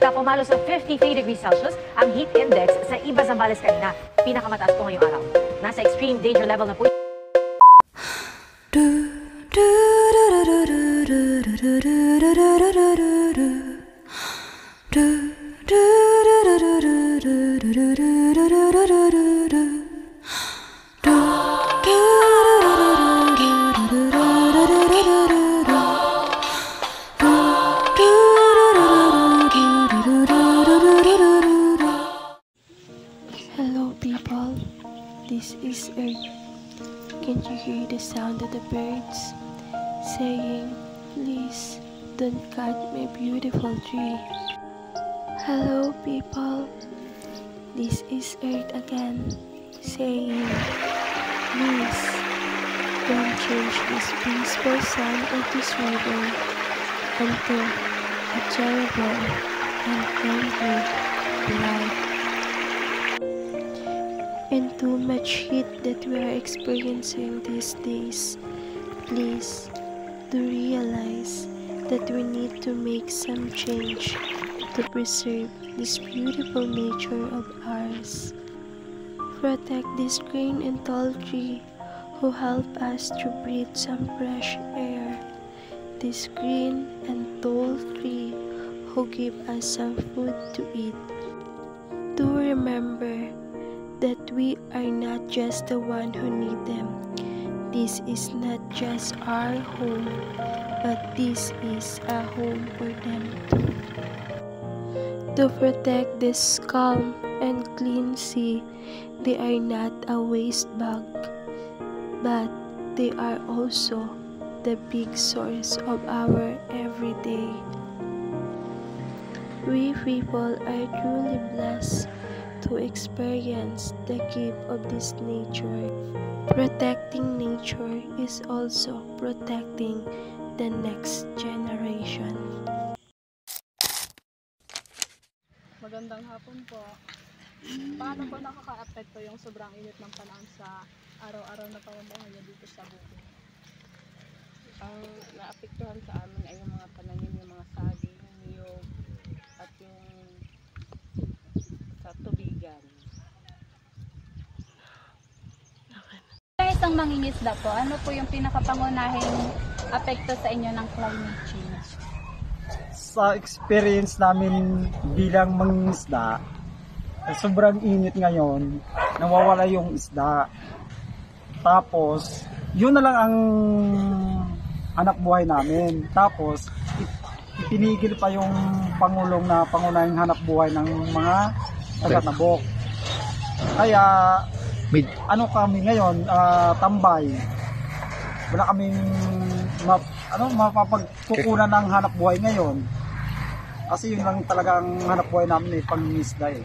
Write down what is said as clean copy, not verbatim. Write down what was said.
na pumalo sa 53 degrees Celsius ang heat index sa iba Zambales kanina. Pinakamataas po ngayong araw. Nasa extreme danger level na po. Hello people, this is Earth. Can you hear the sound of the birds saying, please don't cut my beautiful tree? Hello people, this is Earth again saying, please don't change this peaceful sound of this river into a terrible and angry light. And too much heat that we are experiencing these days, please do realize that we need to make some change to preserve this beautiful nature of ours. Protect this green and tall tree who help us to breathe some fresh air. This green and tall tree who give us some food to eat. Do remember that we are not just the one who need them. This is not just our home, but this is a home for them too. To protect this calm and clean sea, they are not a waste bag, but they are also the big source of our everyday. We people are truly blessed to experience the gift of this nature. Protecting nature is also protecting the next generation. Magandang hapon po. Paano po nakaka-apekto yung sobrang init ng panahon sa araw-araw na pamumuhay niyo dito sa bukid? Ang naapektuhan sa amin ay yung mga pananim, yung mga saging, niyog, at yung sa tubigan. Isang mangingisda po, ano po yung pinakapangunahing apekto sa inyo ng climate change? Sa experience namin bilang mangingisda, sobrang init ngayon, nawawala yung isda. Tapos, yun na lang ang anak buhay namin. Tapos, ipinigil pa yung Pangulong na pangunahing hanap buhay ng mga taga-Nabok. Kaya, ano kami ngayon, tambay. Wala kaming mapapagkukunan ng hanap buhay ngayon. Kasi yun lang talaga ang hanap buhay namin, pangingisda eh.